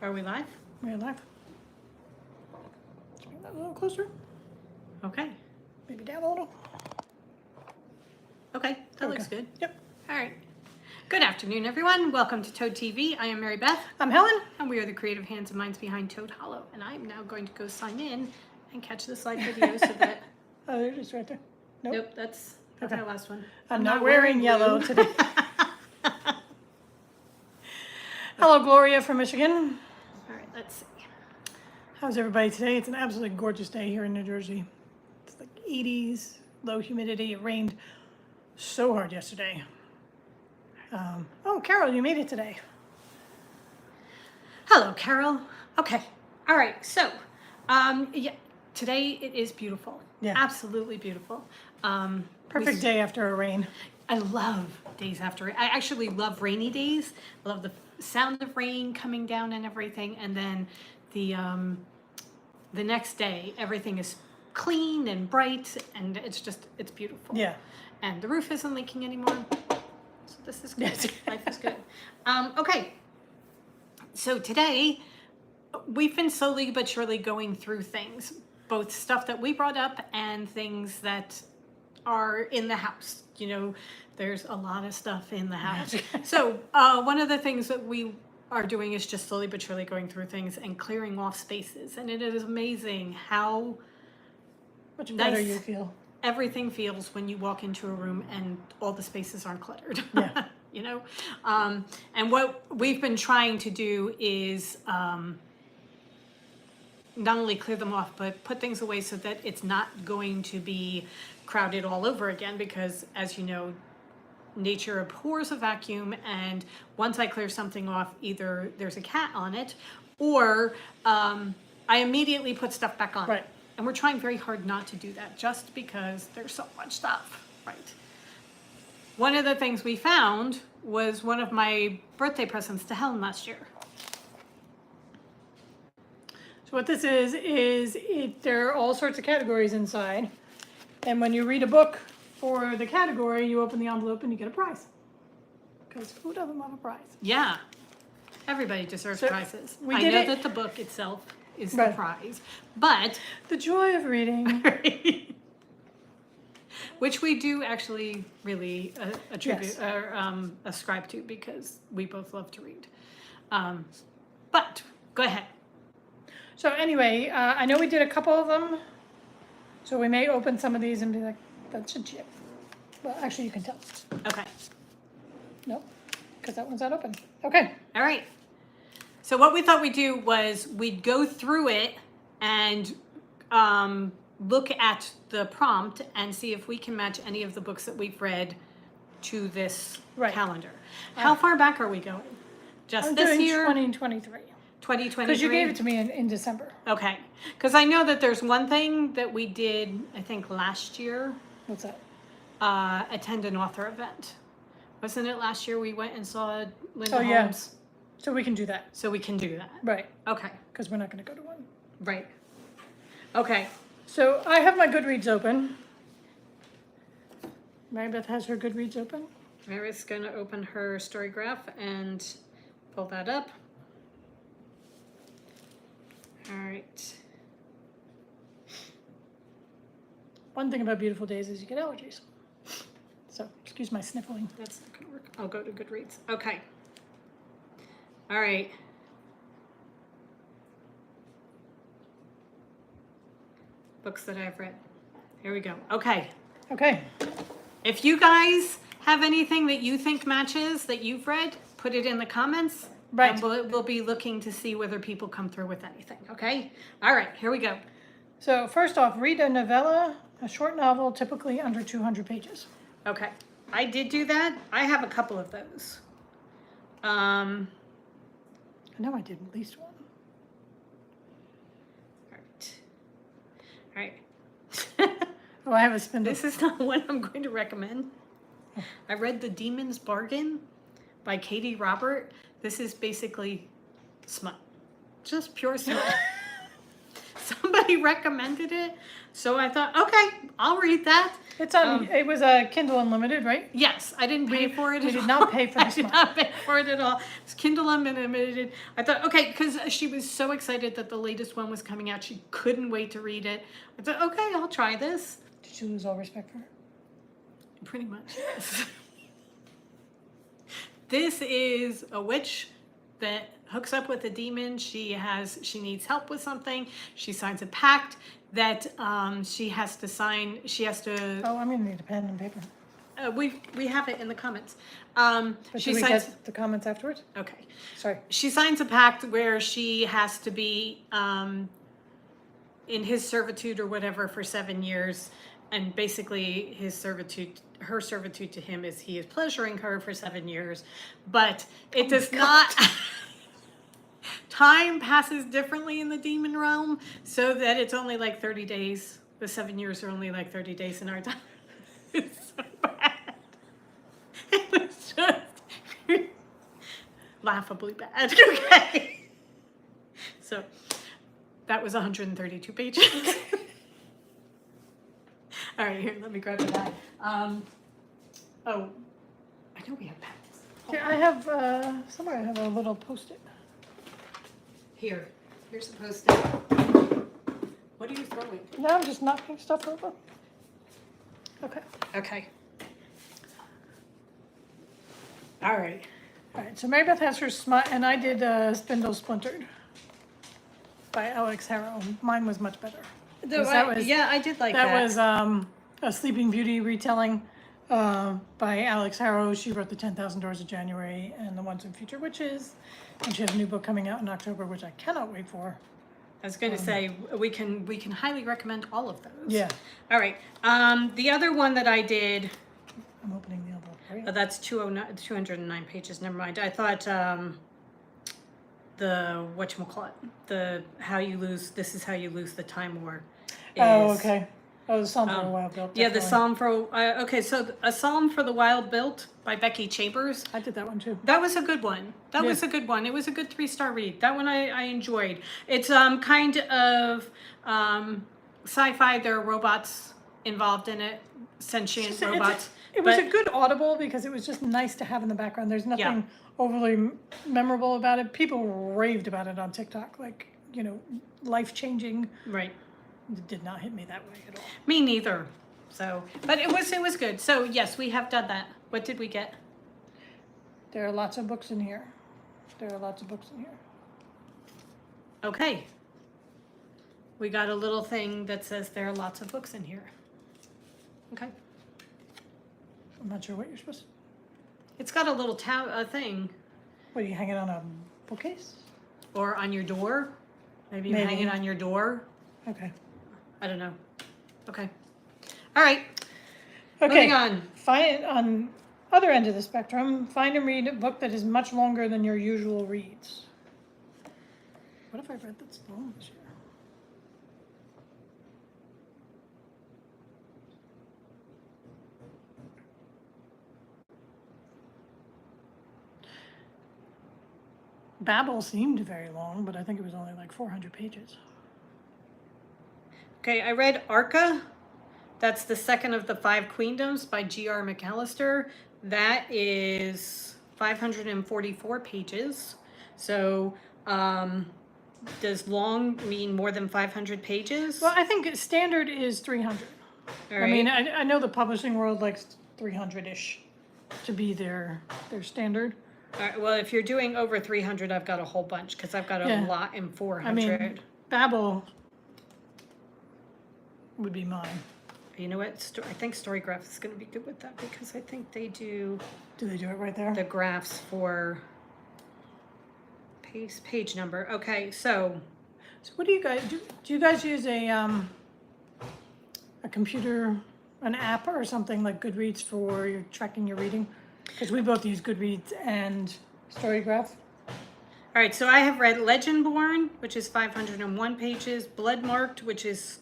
Are we live? We're live. Let's bring that a little closer. Okay. Maybe down a little. Okay, that looks good. Yep. All right. Good afternoon, everyone. Welcome to Toad TV. I am Mary Beth. I'm Helen. And we are the creative hands and minds behind Toad Hollow. And I'm now going to go sign in and catch this live video so that... Oh, there it is right there. Nope, that's Okay. my last one. I'm not wearing yellow blue. today. Hello, Gloria from Michigan. All right, let's see. How's everybody today? It's an absolutely gorgeous day here in New Jersey. It's like 80s, low humidity. It rained so hard yesterday. Oh, Carol, you made it today. Hello, Carol. Okay. All right. So, yeah, today it is beautiful. Yeah. Absolutely beautiful. Perfect day after a rain. I love days after rain. I actually love rainy days. I love the sound of rain coming down and everything. And then the next day, everything is clean and bright, and it's beautiful. Yeah. And the roof isn't leaking anymore. So this is good. Yes. Life is good. Okay. So today, we've been slowly but surely going through things, both stuff that we brought up and things that are in the house. You know, there's a lot of stuff in the house. So one of the things that we are doing is just slowly but surely going through things and clearing off spaces. And it is amazing how Much better nice you feel. everything feels when you walk into a room and all the spaces aren't cluttered. Yeah. You know? And what we've been trying to do is not only clear them off, but put things away so that it's not going to be crowded all over again, because as you know, nature abhors a vacuum, and once I clear something off, either there's a cat on it or I immediately put stuff back on. Right. And we're trying very hard not to do that just because there's so much stuff, right? One of the things we found was one of my birthday presents to Helen last year. So what this is there are all sorts of categories inside. And when you read a book for the category, you open the envelope and you get a prize. Because who doesn't love a prize? Yeah, everybody deserves So prizes. we I did know it- that the book itself is the Right. prize, but The joy of reading. which we do actually really attribute Yes. or ascribe to, because we both love to read. But go ahead. So anyway, I know we did a couple of them. So we may open some of these and be like, that's a chip. Well, actually you can tell. Okay. Nope, because that one's not open. Okay. All right. So what we thought we'd do was we'd go through it and look at the prompt and see if we can match any of the books that we've read to this Right. calendar. How far back are we going? Just I'm this doing year? 2023. 2023? Because you gave it to me in December. Okay. Because I know that there's one thing that we did, I think, last year, What's that? attend an author event. Wasn't it last year we went and saw Linda Oh, yeah. Holmes? So we can do that. So we can do that. Right. Okay. Because we're not going to go to one. Right. Okay. So I have my Goodreads open. Mary Beth has her Goodreads open. Mary's going to open her story graph and pull that up. All right. One thing about beautiful days is you get allergies. So excuse my sniffling. That's not going to work. I'll go to Goodreads. Okay. All right. Books that I've read. Here we go. Okay. Okay. If you guys have anything that you think matches that you've read, put it in the comments. Right. And we'll be looking to see whether people come through with anything. Okay. All right. Here we go. So first off, read a novella, a short novel, typically under 200 pages. Okay. I did do that. I have a couple of those. I know I did at least one. All right. All right. Oh, I have a spindle. This is not one I'm going to recommend. I read The Demon's Bargain by Katie Robert. This is basically smut. Just pure smut. So somebody recommended it. So I thought, okay, I'll read that. It's on. It was a Kindle Unlimited, right? Yes, I didn't pay for it. We at did all. not pay for I this did one. not pay for it at all. It's Kindle Unlimited. I thought, okay, because she was so excited that the latest one was coming out. She couldn't wait to read it. I thought, okay, I'll try this. Did you lose all respect for her? Pretty much, yes. This is a witch that hooks up with a demon. She needs help with something. She signs a pact that she has to sign. She has to. Oh, I'm gonna need a pen and paper. We have it in the comments. But She do we signs. get the comments afterwards? Okay. Sorry. She signs a pact where she has to be in his servitude or whatever for 7 years, and basically her servitude to him is he is pleasuring her for 7 years, but it does not. Time passes differently in the demon realm, so that it's only like 30 days. The 7 years are only like 30 days in our time. It's so bad. It was just laughably bad. Okay. So that was 132 pages. All right, here, let me grab the bag. Oh, I know we have pens. Here, I have somewhere. I have a little post-it. Here's the post-it. What are you throwing? No, I'm just knocking stuff over. Okay. Okay. All right. All right. So Mary Beth has her smut, and I did Spindle Splintered by Alex Harrow. Mine was much better. 'Cause Yeah, I did like that. That was a Sleeping Beauty retelling by Alex Harrow. She wrote The 10,000 Doors of January and The Once and Future Witches. And she has a new book coming out in October, which I cannot wait for. I was going to say we can highly recommend all of those. Yeah. All right. The other one that I did, I'm opening the envelope for you. that's 209 pages. Never mind. I thought the whatchamacallit, this is how you lose the time war. Oh, is- okay. Oh, the Psalm for a Wild Built. Yeah, the definitely. Psalm for okay. So a Psalm for the Wild Built by Becky Chambers. I did that one too. That was a good one. That Yeah. was a good one. It was a good 3-star read. That one I enjoyed. It's kind of sci-fi. There are robots involved in it, sentient robots. It was but- a good audible because it was just nice to have in the background. There's nothing overly memorable about it. People raved about it on TikTok, like, life-changing. Right. It did not hit me that way at all. Me neither. So, but it was good. So yes, we have done that. What did we get? There are lots of books in here. Okay. We got a little thing that says there are lots of books in here. Okay. I'm not sure what you're supposed to... It's got a little thing, What, do you hang it on a bookcase? or on your door. Maybe you hang Maybe. it on your door. Okay. I don't know. Okay. All right. Okay. Moving on. On other end of the spectrum, find and read a book that is much longer than your usual reads. What if I read that's long this year? Babel seemed very long, but I think it was only like 400 pages. Okay, I read Arca. That's the second of the 5 Queendoms by G.R. McAllister. That is 544 pages. So, does long mean more than 500 pages? Well, I think standard is 300. All I right. mean, I know the publishing world likes 300-ish to be their standard. All right, well, if you're doing over 300, I've got a whole bunch because I've got a Yeah. lot in 400. I mean, Babel would be mine. You know what? I think Storygraph is going to be good with that because I think they do Do they do it right there? the graphs for page number. Okay, so So what do you guys do? Do you guys use a computer, an app or something like Goodreads for your tracking your reading? Because we both use Goodreads and Storygraph. all right, so I have read Legendborn, which is 501 pages, Bloodmarked, which is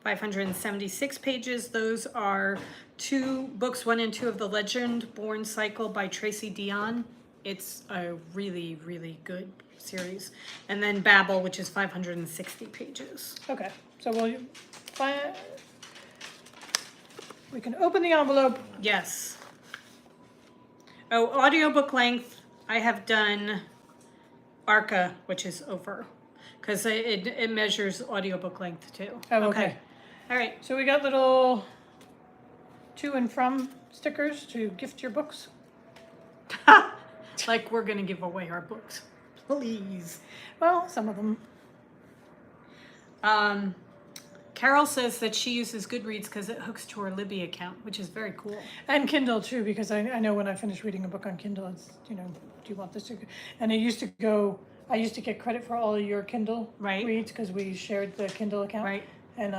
576 pages. Those are 2 books, 1 and 2 of the Legendborn cycle by Tracy Dion. It's a really, really good series. And then Babel, which is 560 pages. Okay, so we can open the envelope. Yes. Oh, audiobook length, I have done ARCA, which is over, because it measures audiobook length too. Oh, okay. All right. So we got little to and from stickers to gift your books. Like we're going to give away our books. Please. Well, some of them. Carol says that she uses Goodreads because it hooks to her Libby account, which is very cool. And Kindle too, because I know when I finish reading a book on Kindle, it's, do you want this to go? And I used to get credit for all of your Kindle reads because we shared the Kindle account. Right. And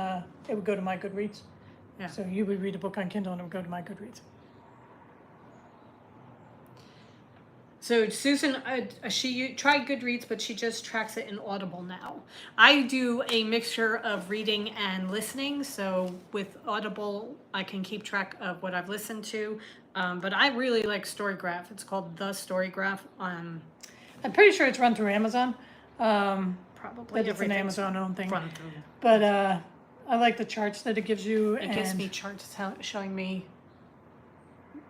it would go to my Goodreads. Yeah. So you would read a book on Kindle and it would go to my Goodreads. So Susan, she tried Goodreads, but she just tracks it in Audible now. I do a mixture of reading and listening. So with Audible, I can keep track of what I've listened to. But I really like Storygraph. It's called The Storygraph. I'm pretty sure it's run through Amazon. Probably But it's an Amazon-owned thing. Run through. But I like the charts that it gives you. It gives me charts showing me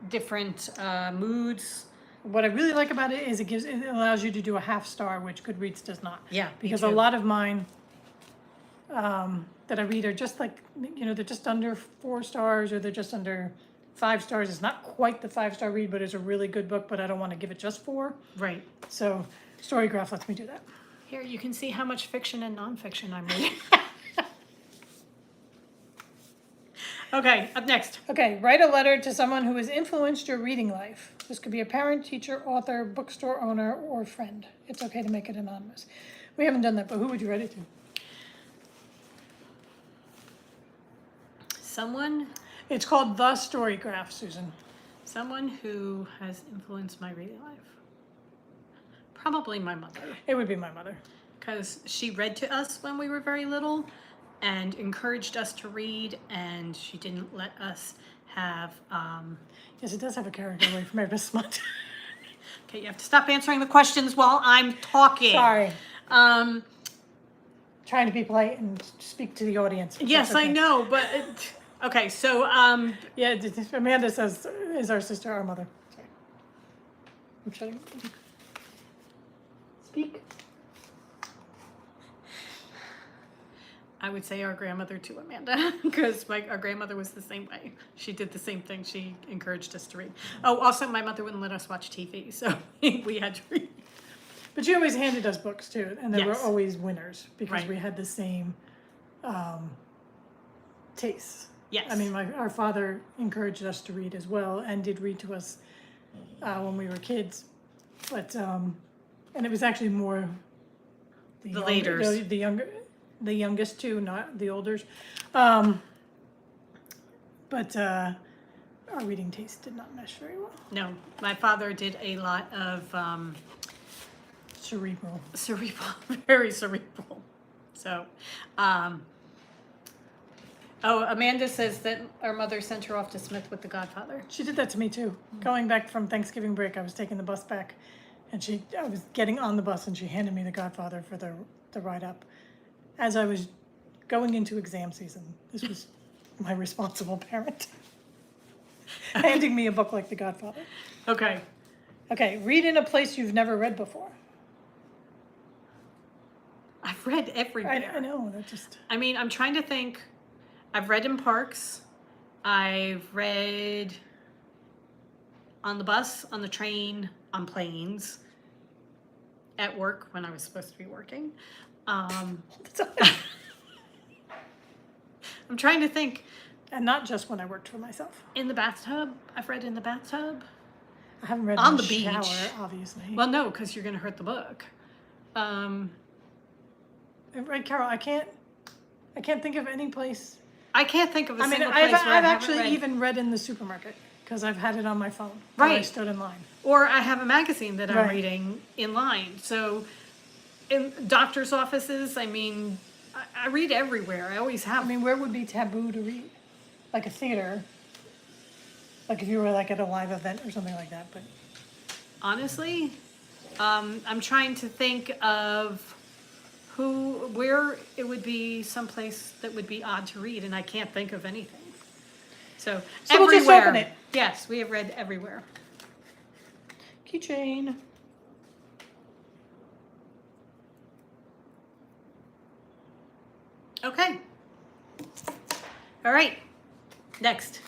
different moods. What I really like about it is it allows you to do a half star, which Goodreads does not. Yeah, because a lot of mine that I read are just like, they're just under 4 stars or they're just under 5 stars. It's not quite the 5-star read, but it's a really good book, but I don't want to give it just 4. Right. So Storygraph lets me do that. Here, you can see how much fiction and nonfiction I'm reading. Okay, up next. Okay, write a letter to someone who has influenced your reading life. This could be a parent, teacher, author, bookstore owner, or friend. It's okay to make it anonymous. We haven't done that, but who would you write it to? Someone. It's called The Storygraph, Susan. Someone who has influenced my reading life. Probably my mother. It would be my mother. Because she read to us when we were very little and encouraged us to read, and she didn't let us have... Yes, it does have a character away from Mary Beth Smut. Okay, you have to stop answering the questions while I'm talking. Sorry. Trying to be polite and speak to the audience. Yes, okay. I know, but... Okay, so... Yeah, Amanda says, is our sister our mother? Sorry. I'm shutting up. Speak. I would say our grandmother too, Amanda, because our grandmother was the same way. She did the same thing. She encouraged us to read. Oh, also, my mother wouldn't let us watch TV, so we had to read. But she always handed us books too, and they were Yes. always winners because Right. we had the same tastes. Yes. I mean, our father encouraged us to read as well, and did read to us when we were kids. But and it was actually more the laters. The youngest too, not the olders. But our reading taste did not mesh very well. No, my father did a lot of Cerebral. very cerebral. So, Amanda says that our mother sent her off to Smith with The Godfather. She did that to me too. Going back from Thanksgiving break, I was taking the bus back, and I was getting on the bus, and she handed me The Godfather for the ride up. As I was going into exam season, this was my responsible parent handing me a book like The Godfather. Okay. Okay, read in a place you've never read before. I've read everywhere. I know, that just... I mean, I'm trying to think. I've read in parks. I've read on the bus, on the train, on planes, at work when I was supposed to be working. I'm trying to think. And not just when I worked for myself. In the bathtub. I've read in the bathtub. I haven't read On in the the beach. shower, obviously. Well, no, because you're going to hurt the book. Right, Carol, I can't think of any place. I can't think of a I mean, single I've place where I haven't actually read. even read in the supermarket because I've had it on my phone. While I Right. stood in line. Or I have a magazine that I'm Right. reading in line. So in doctor's offices, I mean, I read everywhere. I always have. I mean, where would be taboo to read? Like a theater. Like if you were like at a live event or something like that. But honestly, I'm trying to think of where it would be someplace that would be odd to read, and I can't think of anything. So We'll just everywhere. open it. Yes, we have read everywhere. Keychain. Okay. All right. Next.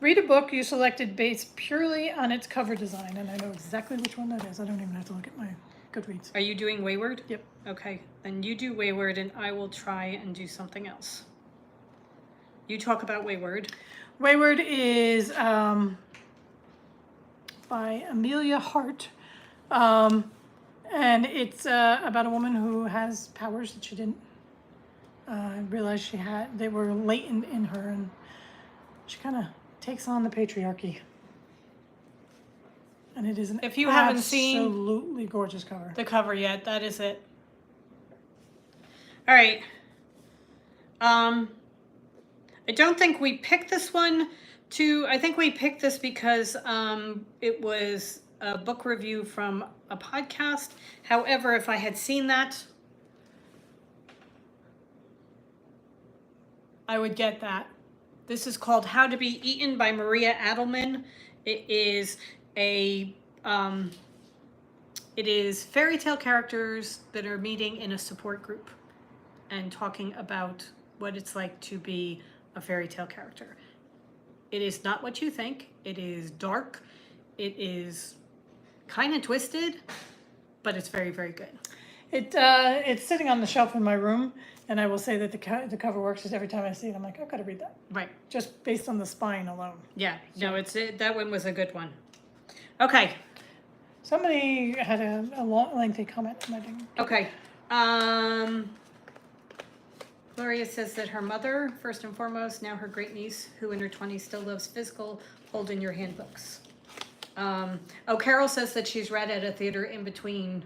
Read a book you selected based purely on its cover design, and I know exactly which one that is. I don't even have to look at my Goodreads. Are you doing Wayward? Yep. Okay. Then you do Wayward, and I will try and do something else. You talk about Wayward. Wayward is by Amelia Hart, and it's about a woman who has powers that she didn't realize she had. They were latent in her, and she kind of takes on the patriarchy. And it is an If you haven't seen absolutely gorgeous cover. the cover yet, that is it. All right. I don't think we picked this one I think we picked this because it was a book review from a podcast. However, if I had seen that, I would get that. This is called How to Be Eaten by Maria Adelman. It is fairy tale characters that are meeting in a support group and talking about what it's like to be a fairy tale character. It is not what you think. It is dark. It is kind of twisted, but it's very, very good. It's sitting on the shelf in my room, and I will say that the cover works because every time I see it, I'm like, I've got to read that. Right. Just based on the spine alone. Yeah. No, that one was a good one. Okay. Somebody had a long, lengthy comment, and I didn't. Okay. Gloria says that her mother, first and foremost, now her great niece, who in her 20s still loves physical, hold in your hand books. Carol says that she's read at a theater in between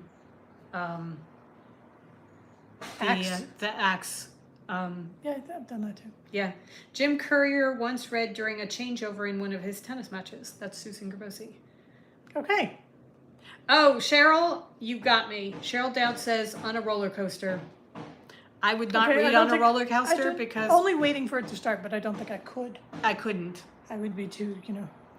Acts. the acts. Yeah, I've done that too. Yeah. Jim Courier once read during a changeover in one of his tennis matches. That's Susan Gerbosi. Okay. Oh, Cheryl, you got me. Cheryl Dowd says on a roller coaster. I would not read on a roller coaster because only waiting for it to start, but I don't think I could. I couldn't. I would be too,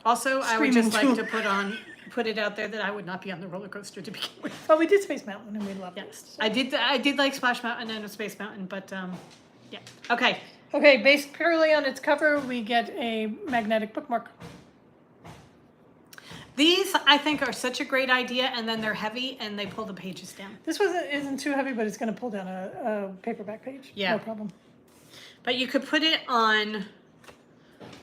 Also, I would just Screaming like to put it out there that I would not be on the roller coaster to begin with. But we did Space Mountain and we loved it. Yes, I did like Splash Mountain and Space Mountain, but yeah. Okay. Okay, based purely on its cover, we get a magnetic bookmark. These I think are such a great idea, and then they're heavy and they pull the pages down. This isn't too heavy, but it's going to pull down a paperback page. Yeah. No problem. But you could put it on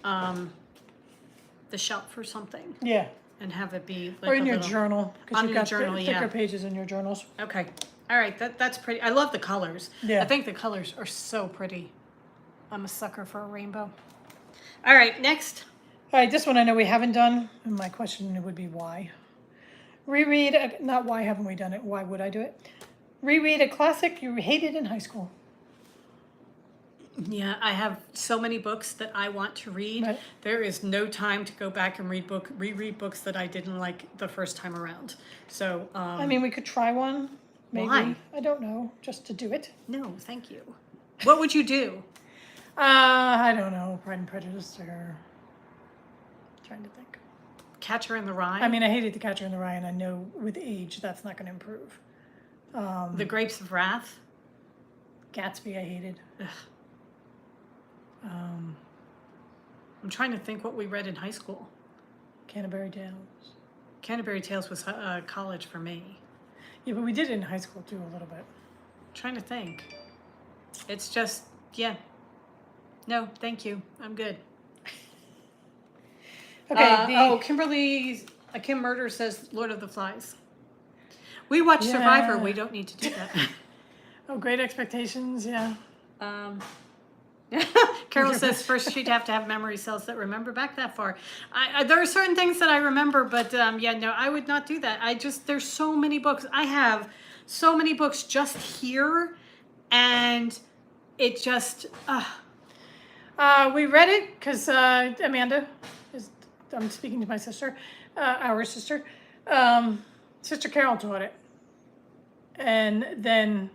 the shelf or something. Yeah. And have it be like or in your journal. Because on you've your got journal, thicker pages in your journals. Okay. All right. That's pretty. I love the colors. Yeah. I think the colors are so pretty. I'm a sucker for a rainbow. All right. Next. All right, this one I know we haven't done, and my question would be why. Reread, not why haven't we done it, why would I do it? Reread a classic you hated in high school. Yeah, I have so many books that I want to read. Right. There is no time to go back and reread books that I didn't like the first time around. So, I mean, we could try one, maybe. Why? I don't know, just to do it. No, thank you. What would you do? I don't know, Pride and Prejudice or... Trying to think. Catcher in the Rye? I mean, I hated The Catcher in the Rye, and I know with age that's not going to improve. The Grapes of Wrath? Gatsby, I hated. Ugh. I'm trying to think what we read in high school. Canterbury Tales. Canterbury Tales was college for me. Yeah, but we did it in high school too, a little bit. I'm trying to think. It's just, yeah. No, thank you. I'm good. Okay. Kim Murder says Lord of the Flies. We watch Survivor. We don't need to do that. Oh, Great Expectations, yeah. Carol says first she'd have to have memory cells that remember back that far. There are certain things that I remember, but yeah, no, I would not do that. There's so many books. I have so many books just here, and it just... We read it because Amanda, I'm speaking to my sister, our sister, Sister Carol taught it. And then,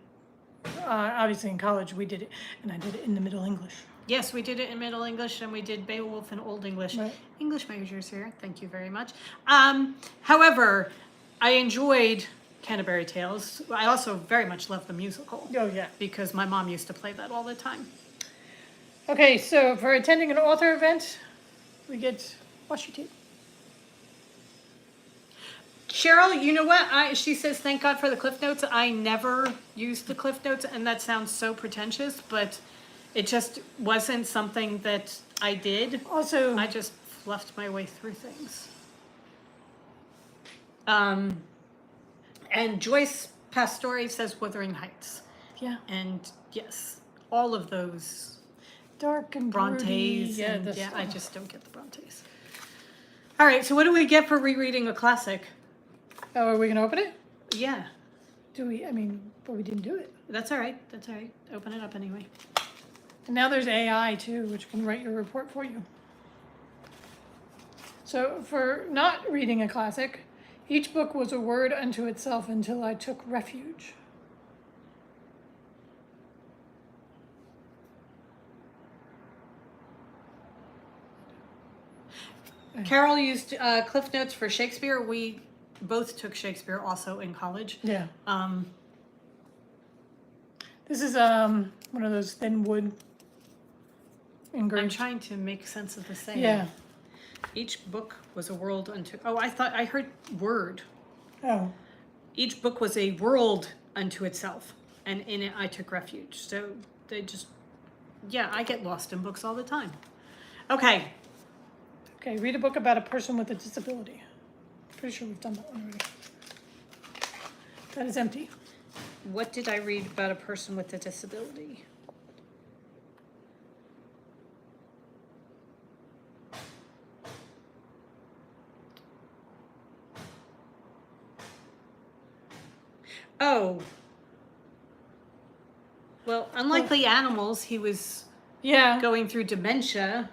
obviously in college we did it, and I did it in the Middle English. Yes, we did it in Middle English, and we did Beowulf in Old English. Right. English majors here. Thank you very much. However, I enjoyed Canterbury Tales. I also very much love the musical. Oh, yeah. Because my mom used to play that all the time. Okay, so for attending an author event, we get washi tape. Cheryl, you know what? She says, thank God for the Cliff Notes. I never used the Cliff Notes, and that sounds so pretentious, but it just wasn't something that I did. Also, I just fluffed my way through things. And Joyce Pastore says Wuthering Heights. yeah, And yes, all of those dark and Brontes. broody. And I just don't get the Brontes. All right, so what do we get for rereading a classic? Oh, are we gonna open it? Yeah, Do we? I mean, but we didn't do it. that's all right. That's all right. Open it up anyway. And now there's AI too, which can write your report for you. So for not reading a classic, each book was a word unto itself until I took refuge. Carol used Cliff Notes for Shakespeare. We both took Shakespeare also in college. Yeah. This is one of those thin wood engraved. I'm trying to make sense of the saying. Yeah. Each book was a world unto. Oh, I heard word. Oh. Each book was a world unto itself, and in it I took refuge. So they just, yeah, I get lost in books all the time. Okay. Okay, read a book about a person with a disability. Pretty sure we've done that one already. That is empty. What did I read about a person with a disability? Oh. Well, Unlikely Animals, he was Yeah. going through dementia,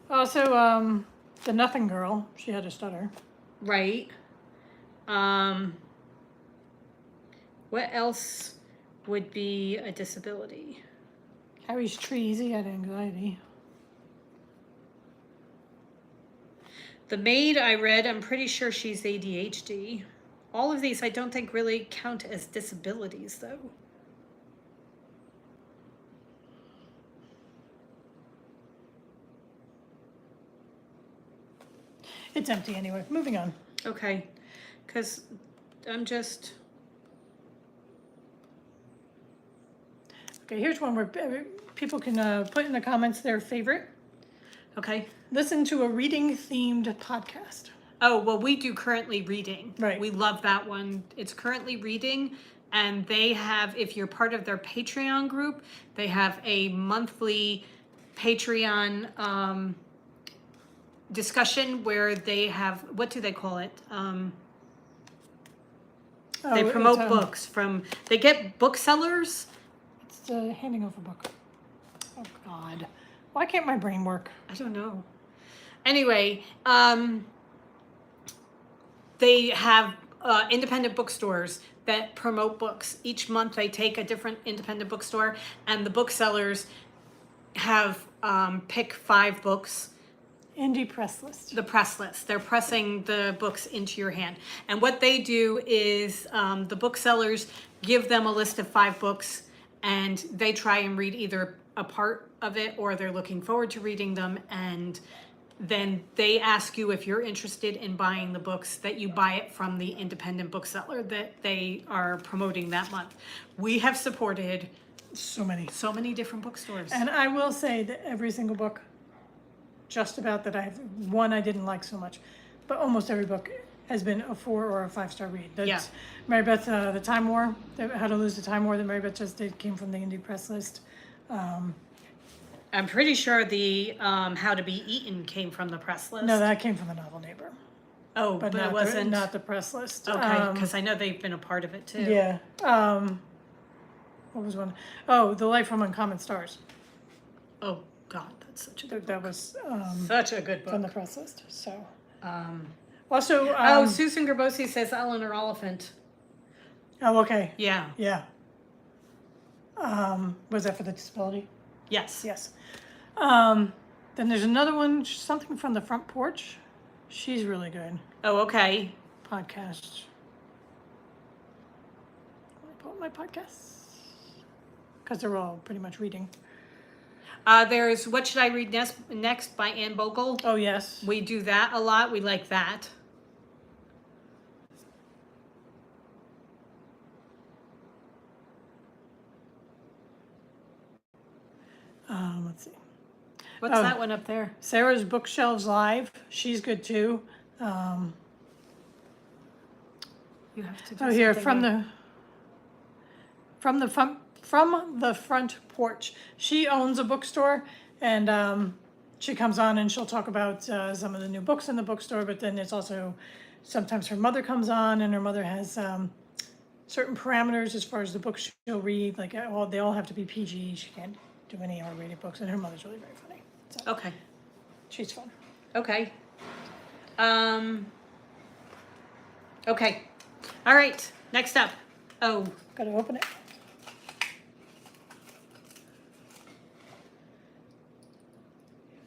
Also, the Nothing Girl, she had a stutter. right? What else would be a disability? Harry's Trees, he had anxiety. The Maid I read, I'm pretty sure she's ADHD. All of these I don't think really count as disabilities, though. It's empty anyway. Moving on. Okay, because I'm just... Okay, here's one where people can put in the comments their favorite. Okay. Listen to a reading-themed podcast. Oh, well, we do Currently Reading. Right. We love that one. It's Currently Reading, and they have, if you're part of their Patreon group, they have a monthly Patreon discussion where they have, what do they call it? They promote books from, they get booksellers. It's handing over a book. Oh, God. Why can't my brain work? I don't know. Anyway, they have independent bookstores that promote books. Each month they take a different independent bookstore, and the booksellers have pick 5 books. Indie press list. The press list. They're pressing the books into your hand. And what they do is the booksellers give them a list of 5 books, and they try and read either a part of it or they're looking forward to reading them, and then they ask you if you're interested in buying the books, that you buy it from the independent bookseller that they are promoting that month. We have supported So many different bookstores. And I will say that every single book, just about that one I didn't like so much, but almost every book has been a 4 or a 5-star read. That's Yeah. Mary Beth, the Time War, How to Lose the Time War that Mary Beth just did came from the indie press list. I'm pretty sure the How to Be Eaten came from the press list. No, that came from the Novel Neighbor, Oh, but but not it wasn't. not the press list. Okay, because I know they've been a part of it too. Yeah. What was one? Oh, The Light from Uncommon Stars. Oh God, that's such a good That was such a good from the book. press list. So, Um, well, Also, Susan Gerbosi says Eleanor Oliphant. oh, okay. Yeah. Yeah. Was that for the disability? Yes. Yes. Then there's another one, something from the front porch. She's really good. Oh, okay. Podcast. Let me pull up my podcasts. Because they're all pretty much reading. There's What Should I Read Next by Anne Bogle. Oh, yes. We do that a lot. We like that. Let's see. What's that one up there? Sarah's Bookshelves Live. She's good too. You have to do Here something from the front porch. She owns a bookstore, and she comes on and she'll talk about some of the new books in the bookstore. But then it's also sometimes her mother comes on, and her mother has certain parameters as far as the books she'll read. Like they all have to be PG. She can't do any R-rated books, and her mother's really very funny. So Okay. she's fun. Okay. Okay. All right. Next up. Oh, Gotta open it.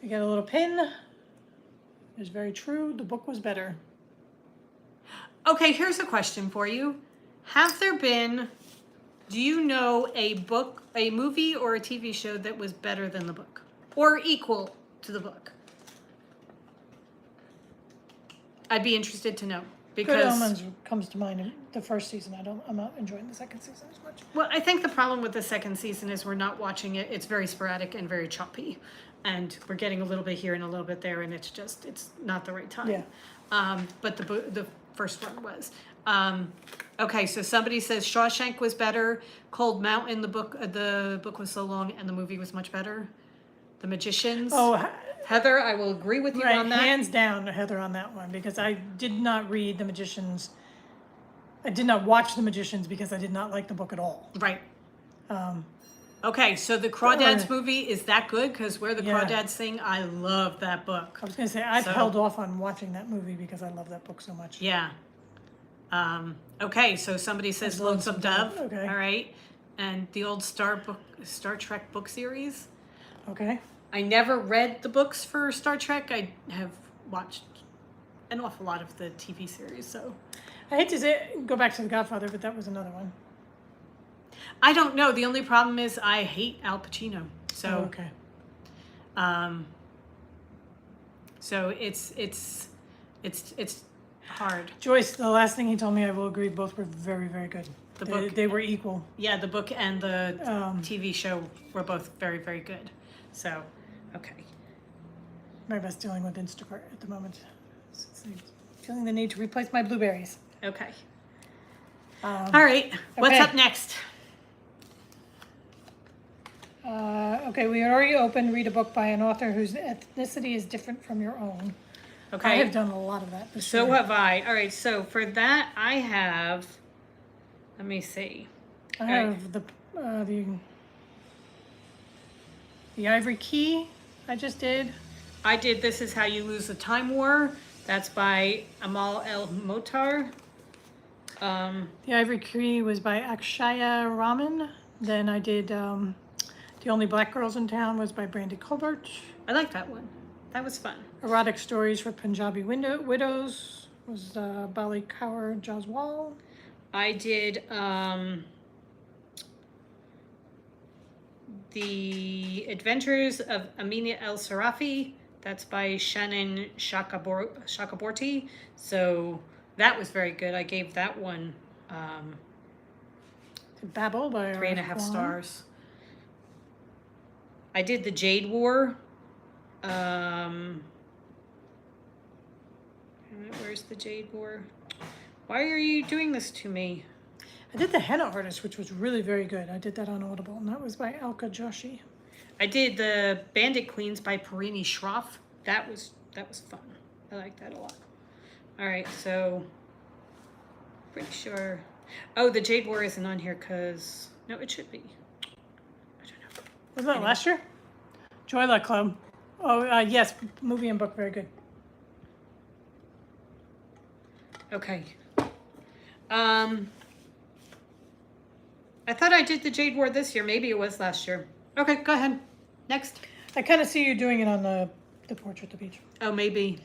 We got a little pin. It's very true. The book was better. okay. Here's a question for you. Have there been, do you know a book, a movie, or a TV show that was better than the book? Or equal to the book? I'd be interested to know. Good Because, Omens comes to mind in the first season. I'm not enjoying the second season as much. well, I think the problem with the second season is we're not watching it. It's very sporadic and very choppy. And we're getting a little bit here and a little bit there, and it's not the right time. Yeah. But the first one was. Okay, so somebody says Shawshank was better. Cold Mountain, the book was so long, and the movie was much better. The Magicians. Oh, Heather, I will agree with you right. on that. Hands down, Heather, on that one, because I did not read The Magicians. I did not watch The Magicians because I did not like the book at all. Right. Okay, so the Crawdads Or- movie, is that good? Because Where the Yeah. Crawdads Sing, I love that book. I was gonna say I've So- held off on watching that movie because I love that book so much. Yeah. Okay, so somebody says Lonesome Dove. Okay. All right. And the old Star Trek book series. Okay. I never read the books for Star Trek. I have watched an awful lot of the TV series, so I hate to go back to The Godfather, but that was another one. I don't know. The only problem is I hate Al Pacino. So Oh, okay. so it's hard. Joyce, the last thing he told me, I will agree, both were very, very good. They were equal. Yeah, the book and the Um, TV show were both very, very good. So, okay. Mary Beth's dealing with Instacart at the moment. Feeling the need to replace my blueberries. Okay. Um, All right. What's okay. up next? Okay, we already opened Read a Book by an author whose ethnicity is different from your own. Okay. I have done a lot of that this So year. have I. All right. So for that, I have. Let me see. I have the Ivory Key I just did. I did This Is How You Lose the Time War. That's by Amal El Motar. The Ivory Key was by Akshaya Raman. Then I did The Only Black Girls in Town was by Brandy Colbert. I like that one. That was fun. Erotic Stories for Punjabi Widows was Bali Kaur Jaswal. I did The Adventures of Amina El Sarafi. That's by Shannon Shakaborty. So that was very good. I gave that one Babel by 3.5 Kwan. stars. I did The Jade War. Where's The Jade War? Why are you doing this to me? I did The Henna Artist, which was really very good. I did that on Audible, and that was by Alka Joshi. I did The Bandit Queens by Parini Schroff. That was fun. I like that a lot. All right, so pretty sure. Oh, The Jade War isn't on here because no, it should be. I don't know. Was that last year? Joy Luck Club. Oh, yes, movie and book, very good. Okay. I thought I did the Jade Ward this year. Maybe it was last year. Okay, go ahead. Next. I kind of see you doing it on the porch at the beach. Oh, maybe.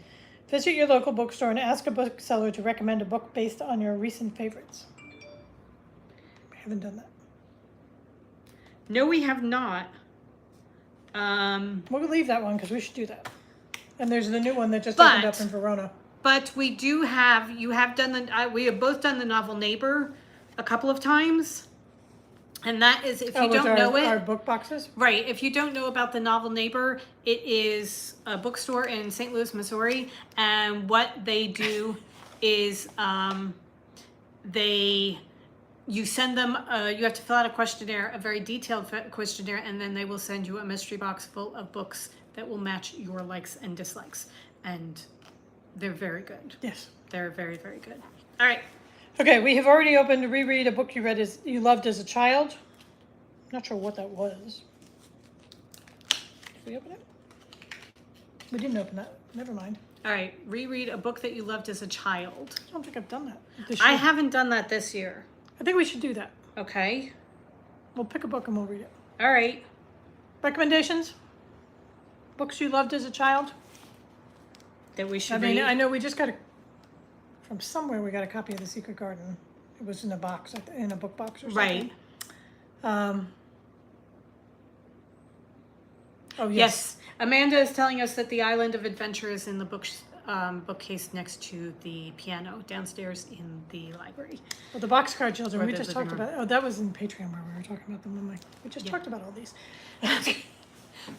Visit your local bookstore and ask a bookseller to recommend a book based on your recent favorites. We haven't done that. No, we have not. We'll leave that one because we should do that. And there's the new one that just opened up in Verona. But we do have, you have done the, we have both done the novel Neighbor a couple of times. And that is, if you don't know it. Our book boxes? Right. If you don't know about the novel Neighbor, it is a bookstore in St. Louis, Missouri. And what they do is you send them, you have to fill out a questionnaire, a very detailed questionnaire, and then they will send you a mystery box full of books that will match your likes and dislikes. And they're very good. Yes. They're very, very good. All right. Okay, we have already opened to reread a book you loved as a child. Not sure what that was. Did we open it? We didn't open that. Never mind. All right. Reread a book that you loved as a child. I don't think I've done that this year. I haven't done that this year. I think we should do that. Okay. We'll pick a book and we'll read it. All right. Recommendations? Books you loved as a child? That we should read. I know we just got from somewhere we got a copy of The Secret Garden. It was in a box, in a book box or something. Right. Oh, Yes. Amanda is telling us that the Island of Adventure is in the bookcase next to the piano downstairs in the library. Well, the Boxcar Children, Or we the just living talked room. about. Oh, that was in Patreon where we were talking about them. I'm like, we just talked about all these.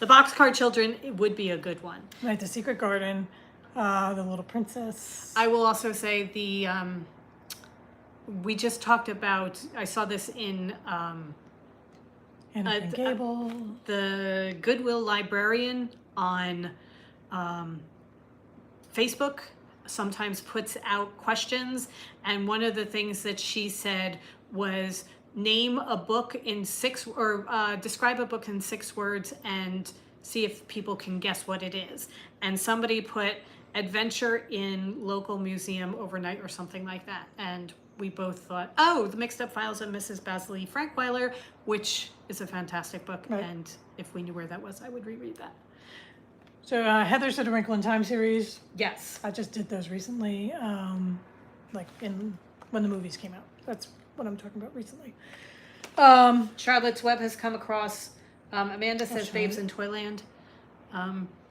The Boxcar Children would be a good one. Right, The Secret Garden, The Little Princess. I will also say we just talked about, I saw this in Anna and Gable. the Goodwill Librarian on Facebook sometimes puts out questions, and one of the things that she said was name a book in describe a book in 6 words and see if people can guess what it is. And somebody put adventure in local museum overnight or something like that, and we both thought, oh, The Mixed Up Files of Mrs. Basil Frankweiler, which is a fantastic book. Right. And if we knew where that was, I would reread that. So Heather said A Wrinkle in Time series. Yes. I just did those recently, like when the movies came out. That's what I'm talking about recently. Charlotte's Web has come across. Amanda says Babes in Toyland.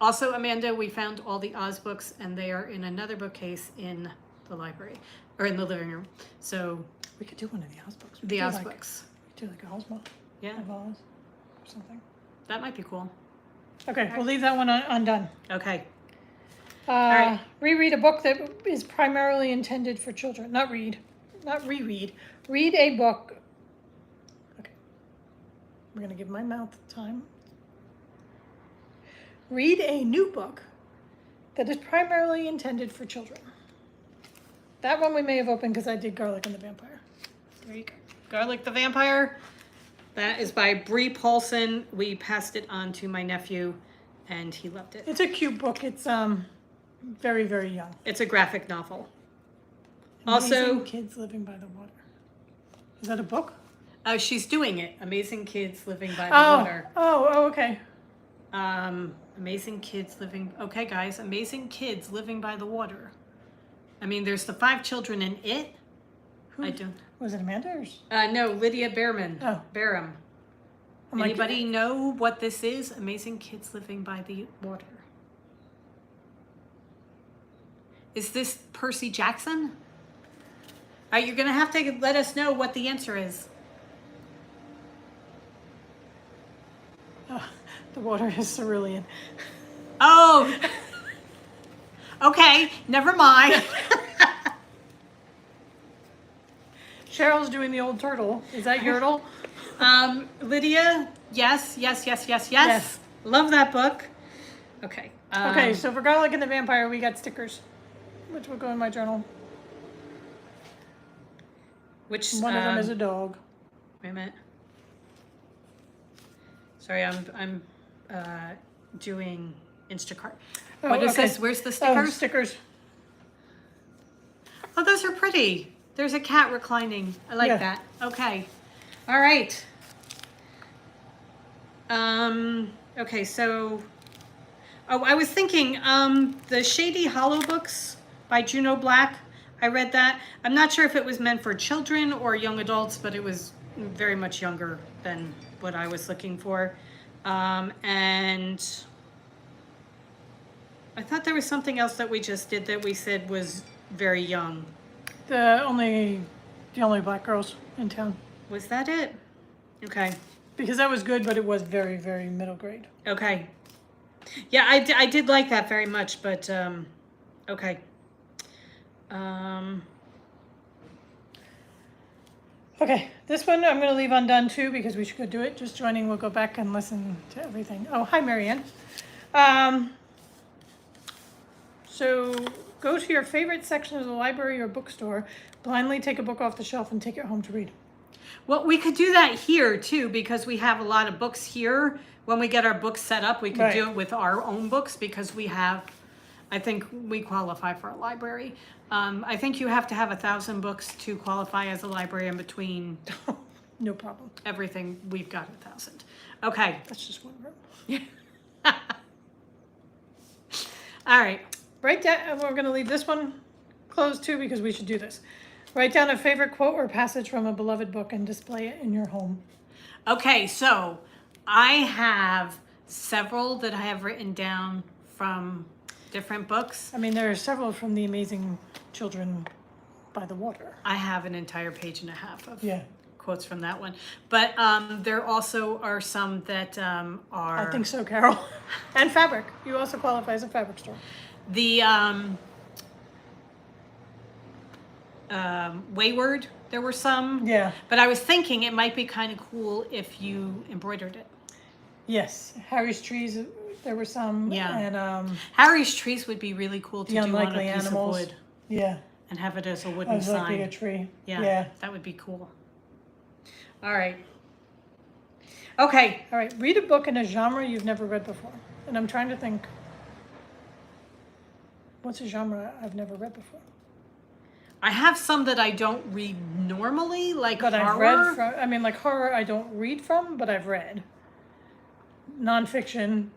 Also, Amanda, we found all the Oz books, and they are in another bookcase in the library, or in the living room. So we could do one of the Oz books. the Oz books. We could do like a Ozma. Yeah. Of Oz or something. That might be cool. Okay, we'll leave that one undone. Okay. Right. Reread a book that is primarily intended for children. Not reread. Read a book. Okay. I'm going to give my mouth time. Read a new book that is primarily intended for children. That one we may have opened because I did Garlic and the Vampire. There you go. Garlic the Vampire. That is by Bree Paulson. We passed it on to my nephew, and he loved it. It's a cute book. It's very, very young. It's a graphic novel. Amazing Also, Kids Living by the Water. Is that a book? she's doing it. Amazing Kids Living by the Water. Oh, okay. Amazing Kids Living. Okay, guys. Amazing Kids Living by the Water. I mean, there's the 5 children in it. I don't. Was it Amanda or? No, Lydia Behrman. Oh. Barham. Anybody know what this is? Amazing Kids Living by the Water. Is this Percy Jackson? All right, you're going to have to let us know what the answer is. The water is cerulean. Oh! Okay, never mind. Cheryl's doing the old turtle. Is that Yertle? Lydia, yes. Love that book. Okay. Okay, so for Garlic and the Vampire, we got stickers, which will go in my journal. Which One of them is a dog. Wait a minute. Sorry, I'm doing Instacart. Oh, What is okay. this? Where's the stickers? Oh, stickers. Oh, those are pretty. There's a cat reclining. I like Yeah. that. Okay. All right. Okay, so I was thinking, the Shady Hollow books by Juno Black. I read that. I'm not sure if it was meant for children or young adults, but it was very much younger than what I was looking for. And I thought there was something else that we just did that we said was very young. The only black girls in town. Was that it? Okay. Because that was good, but it was very, very middle grade. Okay. Yeah, I did like that very much, but okay. Okay, this one I'm going to leave undone too because we should go do it. Just joining, we'll go back and listen to everything. Oh, hi, Marianne. So go to your favorite section of the library or bookstore, blindly take a book off the shelf and take it home to read. Well, we could do that here too because we have a lot of books here. When we get our books set up, we could do it with our own books because we have, I think we qualify for a library. I think you have to have 1,000 books to qualify as a librarian between No problem. everything. We've got 1,000. Okay. That's just one room. All right. Write down, we're going to leave this one closed too because we should do this. Write down a favorite quote or passage from a beloved book and display it in your home. Okay, so I have several that I have written down from different books. I mean, there are several from The Amazing Children by the Water. I have an entire page and a half of Yeah. quotes from that one. But there also are some that are... I think so, Carol. And fabric. You also qualify as a fabric store. The Wayward, there were some. Yeah. But I was thinking it might be kind of cool if you embroidered it. Yes. Harry's Trees, there were some. Yeah. And Harry's Trees would be really cool to The do on a Unlikely piece Animals. of wood Yeah. and have it as a wooden I was like sign. a tree. Yeah, that would be cool. All right. Okay. All right. Read a book in a genre you've never read before. And I'm trying to think. What's a genre I've never read before? I have some that I don't read normally, like But horror. I've read from, I mean, like horror I don't read from, but I've read. Nonfiction.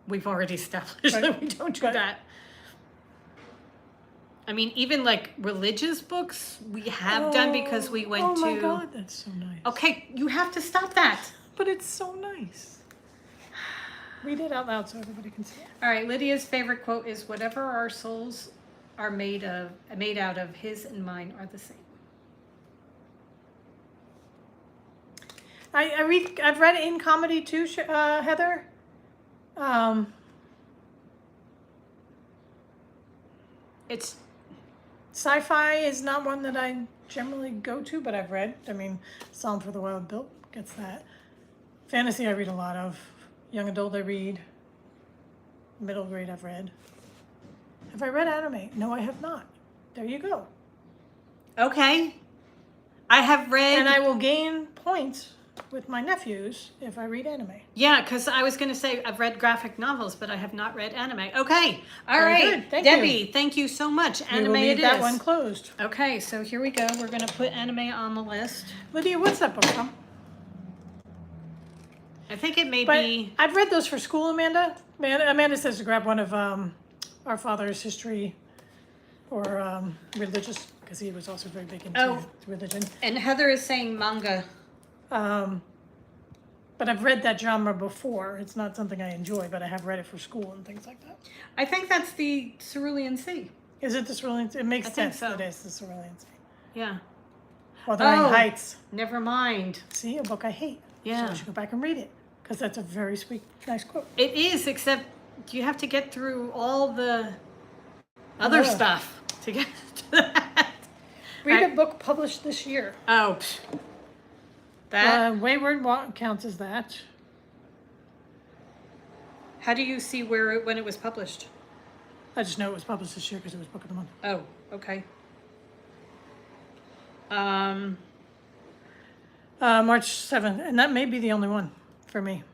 We've already established Right. that we don't do Right. that. I mean, even like religious books, we have done because we went to... Oh my God, that's so nice. Okay, you have to stop that. But it's so nice. Read it out loud so everybody can see it. All right, Lydia's favorite quote is, "Whatever our souls are made out of, his and mine are the same." I've read in comedy too, Heather. It's Sci-fi is not one that I generally go to, but I've read. I mean, Psalm for the Wild Built gets that. Fantasy I read a lot of. Young adult I read. Middle grade I've read. Have I read anime? No, I have not. There you go. okay. I have read... And I will gain points with my nephews if I read anime. Yeah, because I was going to say I've read graphic novels, but I have not read anime. Okay, all Very right. good. Thank Debbie, you. thank you so much. We Anime will leave it that is. one closed. Okay, so here we go. We're going to put anime on the list. Lydia, what's that book from? I think it may But be... I've read those for school, Amanda. Amanda says to grab one of Our Father's History or religious, because he was also very big into religion. And Heather is saying manga. But I've read that genre before. It's not something I enjoy, but I have read it for school and things like that. I think that's the Cerulean Sea. Is it the Cerulean Sea? It makes I think sense so. that it's the Cerulean Sea. Yeah. Wuthering Oh. Heights. Never mind. See, a book I hate. Yeah. So I should go back and read it, because that's a very sweet, nice quote. It is, except you have to get through all the other Yeah. stuff to get to that. Read Right. a book published this year. Oh, that. Wayward counts as that. How do you see when it was published? I just know it was published this year because it was Book of the Month. Oh, okay. March 7th, and that may be the only one for me.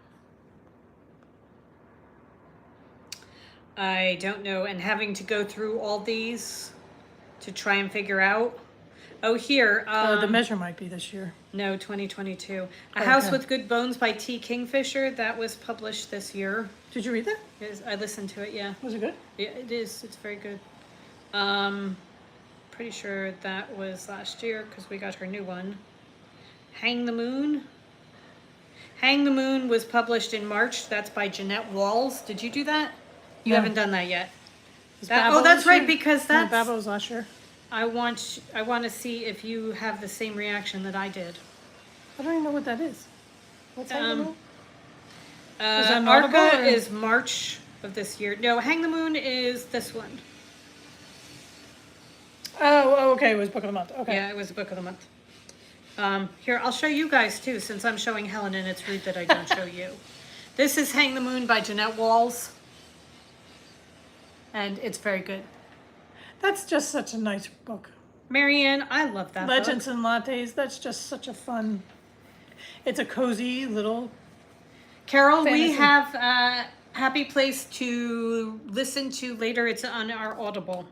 I don't know, and having to go through all these, to try and figure out. Oh, here. The measure might be this year. No, 2022. A Okay. House with Good Bones by T. Kingfisher. That was published this year. Did you read that? I listened to it, yeah. Was it good? Yeah, it is. It's very good. Pretty sure that was last year because we got her new one. Hang the Moon. Hang the Moon was published in March. That's by Jeanette Walls. Did you do that? You No. haven't done that yet. Was That, Babel oh, that's this right, year? because No, that's. Babel was last year. I want to see if you have the same reaction that I did. I don't even know what that is. What's Hang the Moon? Is that an Audible, Arca or- is March of this year. No, Hang the Moon is this one. Oh, okay. It was Book of the Month. Okay. Yeah, it was a book of the month. Here, I'll show you guys too, since I'm showing Helen and it's rude that I don't show you. This is Hang the Moon by Jeanette Walls. And it's very good. That's just such a nice book. Marianne, I love that Legends book. and Lattes. That's just such a fun. It's a cozy little. Carol, we fantasy. have a happy place to listen to later. It's on our Audible,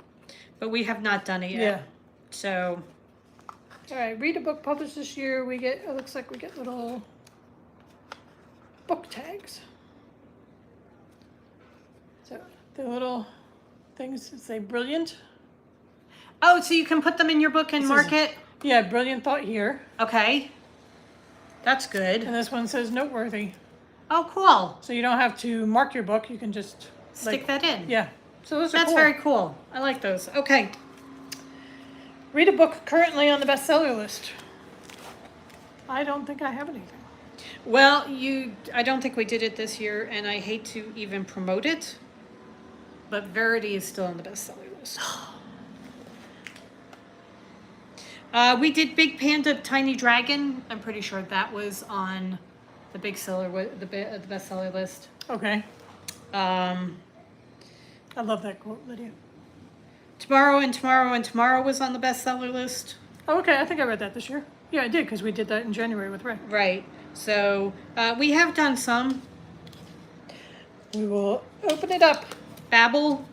but we have not done it yet. Yeah. So, All right. Read a book published this year. We get. It looks like we get little book tags. So the little things that say brilliant. oh, so you can put them in your book and This mark is- it? Yeah, brilliant thought here. Okay. That's good. And this one says noteworthy. Oh, cool. So you don't have to mark your book. You can just Stick that in. Yeah. So those are That's cool. very cool. I like those. Okay. Read a book currently on the bestseller list. I don't think I have anything. Well, I don't think we did it this year, and I hate to even promote it, but Verity is still on the bestseller list. We did Big Panda Tiny Dragon. I'm pretty sure that was on the the bestseller list. Okay. Um, I love that quote, Lydia. Tomorrow and Tomorrow and Tomorrow was on the bestseller list. Oh, okay. I think I read that this year. Yeah, I did because we did that in January with Ray. Right. So we have done some. We will open it up. Babel.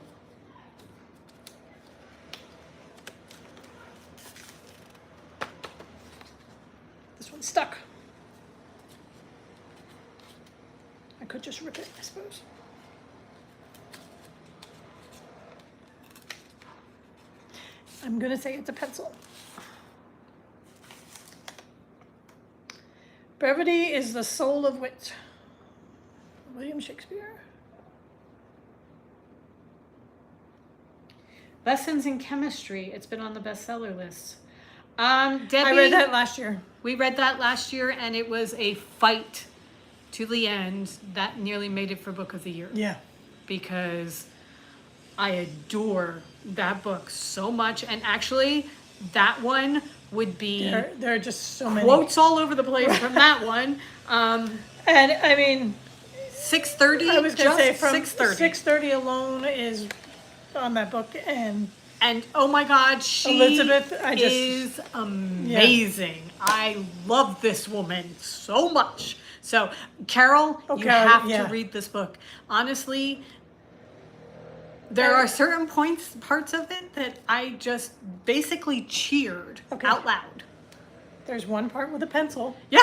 This one's stuck. I could just rip it, I suppose. I'm gonna say it's a pencil. Brevity is the soul of wit. William Shakespeare. Lessons in Chemistry. It's been on the bestseller list. Debbie, I read that last year. We read that last year, and it was a fight to the end that nearly made it for Book of the Year. Yeah. Because I adore that book so much, and actually, that one would be There are just so many. quotes all over the place from that one. And I mean, 6:30. I was gonna say from 6:30. 6:30 alone is on that book, and And oh my God, she Elizabeth, I just- is amazing. I love this woman so much. So, Carol, you Carol, have yeah. to read this book. Honestly, there are certain parts of it that I just basically cheered Okay. out loud. there's one part with a pencil. Yeah.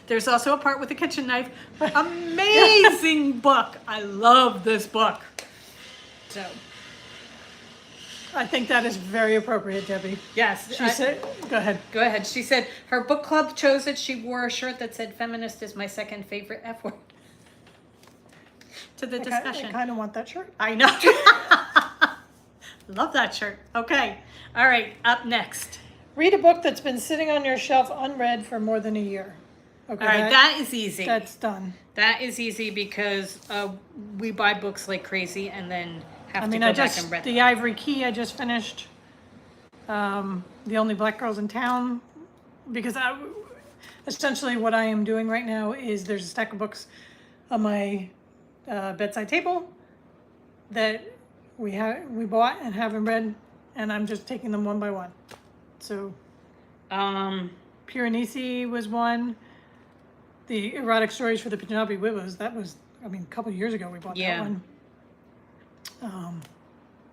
There's also a part with a kitchen knife. Amazing book. I love this book. So, I think that is very appropriate, Debbie. yes. She said, go ahead. Go ahead. She said her book club chose it. She wore a shirt that said "Feminist is my second favorite F word." To the discussion. I kind of want that shirt. I know. Love that shirt. Okay. All right. Up next. Read a book that's been sitting on your shelf unread for more than a year. Okay. All right. That is easy. That's done. That is easy because we buy books like crazy and then have I to mean, go I back just, and read The Ivory Key I just finished. The Only Black Girls in Town. Because essentially what I am doing right now is there's a stack of books on my bedside table that we bought and haven't read, and I'm just taking them one by one. So Piranesi was one. The Erotic Stories for the Punjabi Widows, that was, I mean, a couple of years ago we bought Yeah. that one.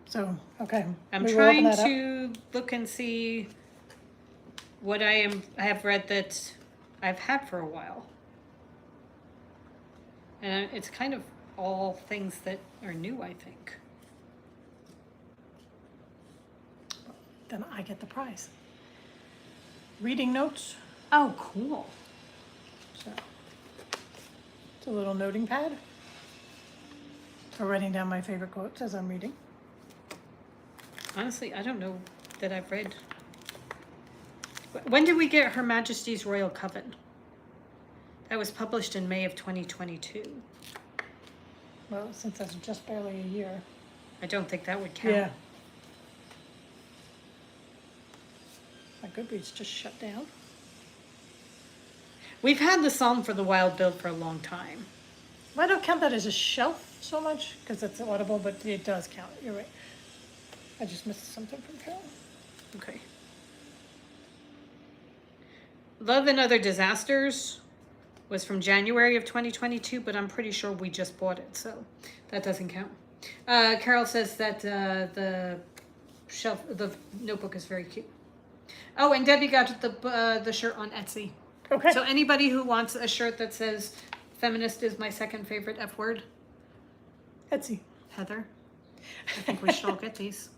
So, okay. I'm we will open trying that up. to look and see what I have read that I've had for a while. And it's kind of all things that are new, I think. Then I get the prize. Reading notes. Oh, cool. So, it's a little noting pad for writing down my favorite quotes as I'm reading. Honestly, I don't know that I've read. When did we get Her Majesty's Royal Coven? That was published in May of 2022. Well, since that's just barely a year. I don't think that would count. Yeah. My Goodreads just shut down. We've had the Psalm for the Wild Bill for a long time. Well, I don't count that as a shelf so much because it's audible, but it does count. You're right. I just missed something from Carol. Okay. Love and Other Disasters was from January of 2022, but I'm pretty sure we just bought it, so that doesn't count. Carol says that the notebook is very cute. Oh, and Debbie got the shirt on Etsy. Okay. So anybody who wants a shirt that says "Feminist is my second favorite F word," Etsy. Heather, I think we should all get these,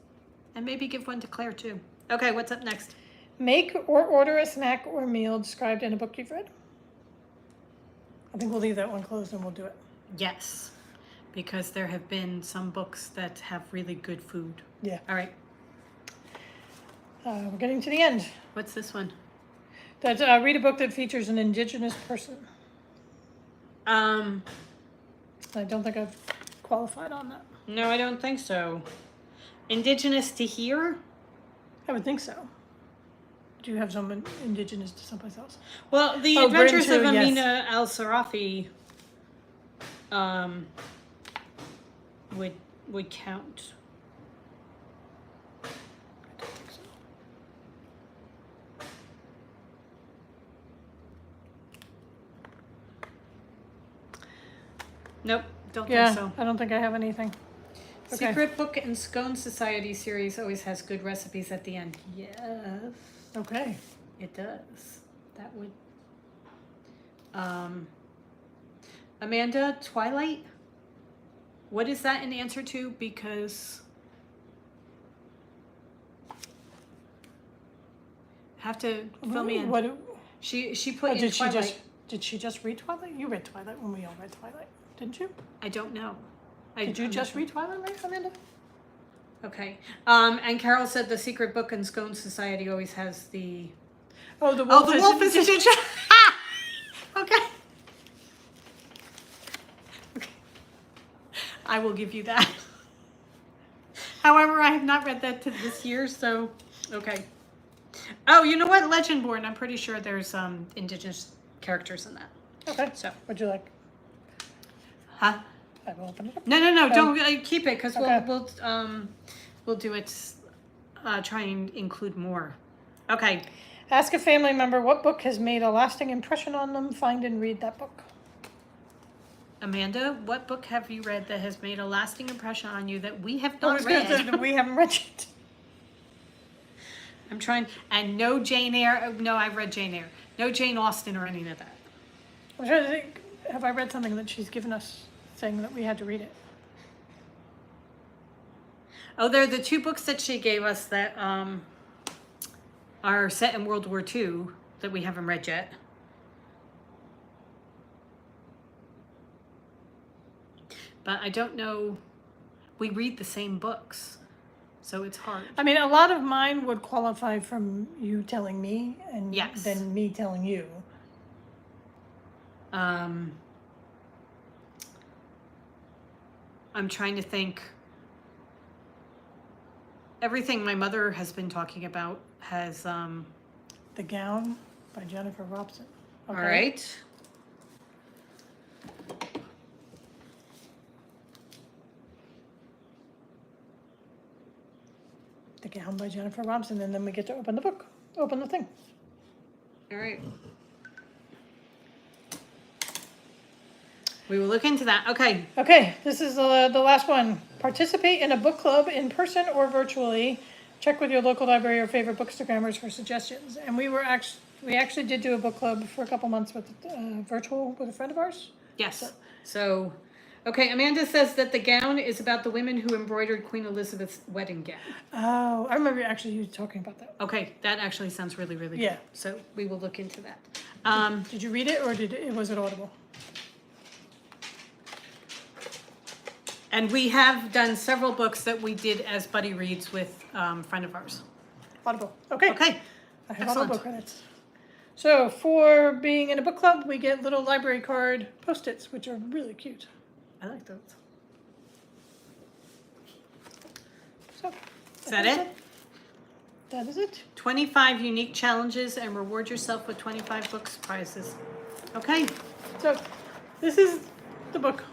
and maybe give one to Claire too. Okay, what's up next? Make or order a snack or meal described in a book you've read. I think we'll leave that one closed and we'll do it. Yes, because there have been some books that have really good food. Yeah. All right, We're getting to the end. what's this one? That's read a book that features an Indigenous person. I don't think I've qualified on that. No, I don't think so. Indigenous to here? I would think so. Do you have someone Indigenous to someplace else? Well, the Oh, Adventures Britain of too, yes. Amina al-Sarafi would count. I don't think so. Nope, don't Yeah, think so. I don't think I have anything. Okay. Secret Book and Scone Society series always has good recipes at the end. Yes, Okay. it does. That would. Amanda, Twilight? What is that in answer to? Because have to fill me in. What, She put in did Twilight. did she just read Twilight? You read Twilight when we all read Twilight, didn't you? I don't know. Did you I'm just not read Twilight, Amanda? Okay. And Carol said the Secret Book and Scone Society always has the. Oh, the Oh, the wolf is Indigenous. Okay. Okay. I will give you that. However, I have not read that to this year, so okay. Oh, you know what? Legendborn. I'm pretty sure there's Indigenous characters in that. Okay. So. Would you like? Huh? I will open it up. No, don't keep it because Okay. we'll do it. Try and include more. Okay. Ask a family member what book has made a lasting impression on them. Find and read that book. Amanda, what book have you read that has made a lasting impression on you that we have I not was going to say read? that we haven't read it. I'm trying, and no Jane Eyre. No, I've read Jane Eyre. No Jane Austen or any of that. I'm trying to think. Have I read something that she's given us saying that we had to read it? Oh, they're the two books that she gave us that are set in World War II that we haven't read yet. But I don't know. We read the same books, so it's hard. I mean, a lot of mine would qualify from you telling me and Yes. then me telling you. I'm trying to think. Everything my mother has been talking about has The Gown by Jennifer Robson. all right. The Gown by Jennifer Robson, and then we get to open the book. Open the thing. All right. We will look into that. Okay. Okay, this is the last one. Participate in a book club in person or virtually. Check with your local library or favorite bookstagrammers for suggestions. And we actually did do a book club for a couple months with virtual with a friend of ours. Yes. So, okay, Amanda says that the gown is about the women who embroidered Queen Elizabeth's wedding gown. Oh, I remember actually you talking about that. Okay, that actually sounds really, really good. Yeah. So we will look into that. Did you read it or was it Audible? And we have done several books that we did as buddy reads with a friend of ours. Audible. Okay. Okay. I have Excellent. Audible credits. So for being in a book club, we get little library card Post-its, which are really cute. I like those. So Is that it? That is it. 25 unique challenges and reward yourself with 25 books prizes. Okay. So this is the book.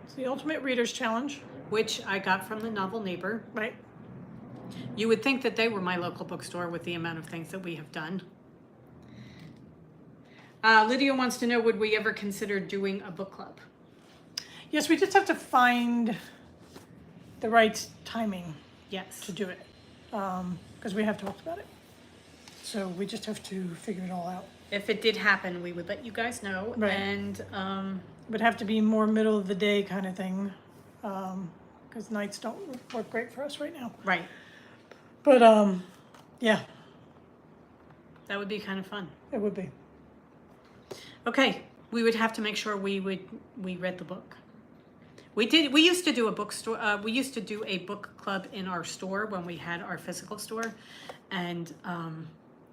It's the Ultimate Readers Challenge. Which I got from the Novel Neighbor. Right. You would think that they were my local bookstore with the amount of things that we have done. Lydia wants to know, would we ever consider doing a book club? Yes, we just have to find the right timing Yes. to do it. Because we have talked about it. So we just have to figure it all out. If it did happen, we would let you guys know. Right. And It would have to be more middle of the day kind of thing. Because nights don't work great for us right now. right, But yeah, that would be kind of fun. it would be. Okay, we would have to make sure we read the book. We used to do a bookstore. We used to do a book club in our store when we had our physical store, and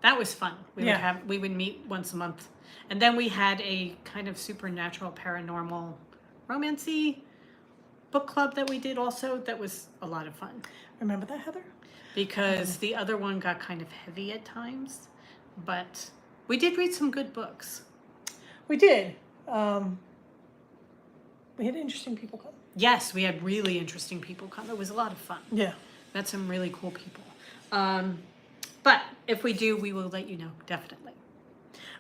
that was fun. We would meet once a month, and then we had a kind of supernatural, paranormal, romancy book club that we did also. That was a lot of fun Remember that, Heather? because the other one got kind of heavy at times, but we did read some good books. We did. We had interesting people come. Yes, we had really interesting people come. It was a lot of fun. Yeah. Met some really cool people. But if we do, we will let you know, definitely.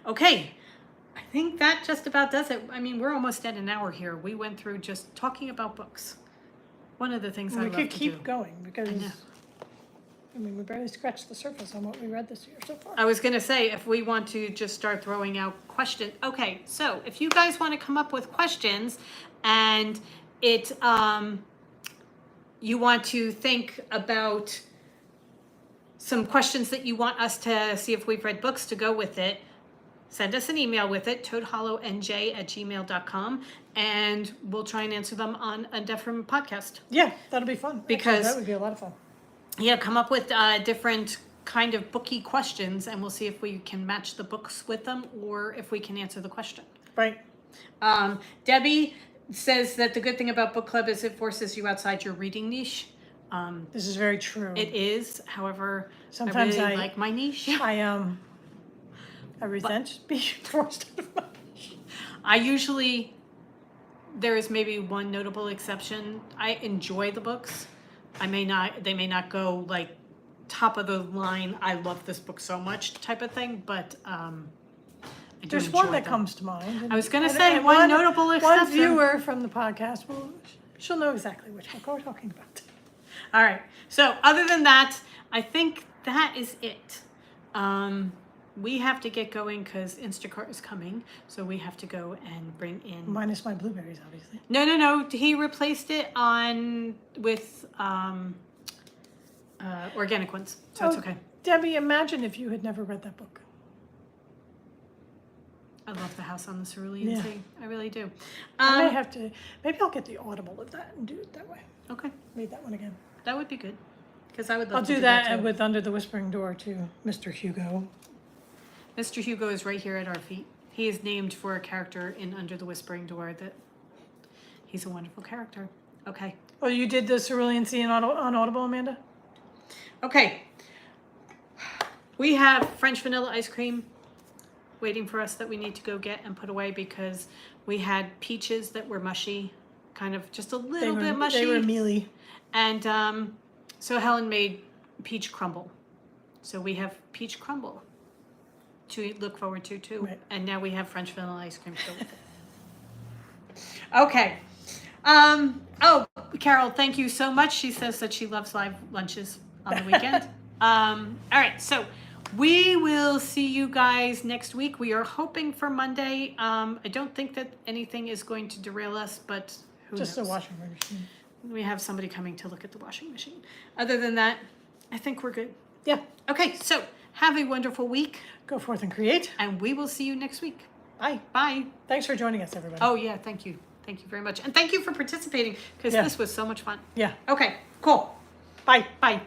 Okay, I think that just about does it. I mean, we're almost at an hour here. We went through just talking about books. One of the things I We love could to keep do. going because I know. we barely scratched the surface on what we read this year so far. I was going to say, if we want to just start throwing out questions. Okay, so if you guys want to come up with questions and you want to think about some questions that you want us to see if we've read books to go with it, send us an email with it, toadhollowNJ@gmail.com, and we'll try and answer them on a different podcast. Yeah, that'll be fun. Because- that would be a lot of fun. Yeah, come up with different kind of booky questions, and we'll see if we can match the books with them or if we can answer the question. Right. Debbie says that the good thing about book club is it forces you outside your reading niche. This is very true. It is, however, Sometimes I really I- like my niche. I resent being forced out of my I usually, there is maybe one notable exception. I enjoy the books. They may not go like top of the line, I love this book so much type of thing, but I do There's enjoy one that them. comes to mind. I was gonna And- say and one notable exception. One viewer from the podcast she'll know exactly which book we're talking about. All right. So other than that, I think that is it. We have to get going because Instacart is coming, so we have to go and bring in. Minus my blueberries, obviously. No. He replaced it with organic ones, so it's Oh, okay. Debbie, imagine if you had never read that book. I love The House on the Cerulean Yeah. Sea. I really do. I may have to. Maybe I'll get the Audible of that and do it that way. Okay, Read that one again. that would be good because I would love I'll to do that too. with Under the Whispering Door to Mr. Hugo. Mr. Hugo is right here at our feet. He is named for a character in Under the Whispering Door. He's a wonderful character. Okay. Oh, you did the Cerulean Sea on Audible, Amanda? Okay. We have French vanilla ice cream waiting for us that we need to go get and put away because we had peaches that were mushy, kind of just a little bit mushy. They were mealy. And so Helen made peach crumble. So we have peach crumble to look forward to too. Right. And now we have French vanilla ice cream to go with it. Okay. Oh, Carol, thank you so much. She says that she loves live lunches on the weekend. All right, so we will see you guys next week. We are hoping for Monday. I don't think that anything is going to derail us, but who Just knows? a washing machine. We have somebody coming to look at the washing machine. Other than that, I think we're good. Yeah. Okay, so have a wonderful week, Go forth and create. and we will see you next week. Bye. Bye. Thanks for joining us, everybody. Oh, yeah, thank you. Thank you very much. And thank you for participating, because Yeah. this was so much fun. Yeah. Okay, cool. Bye. Bye.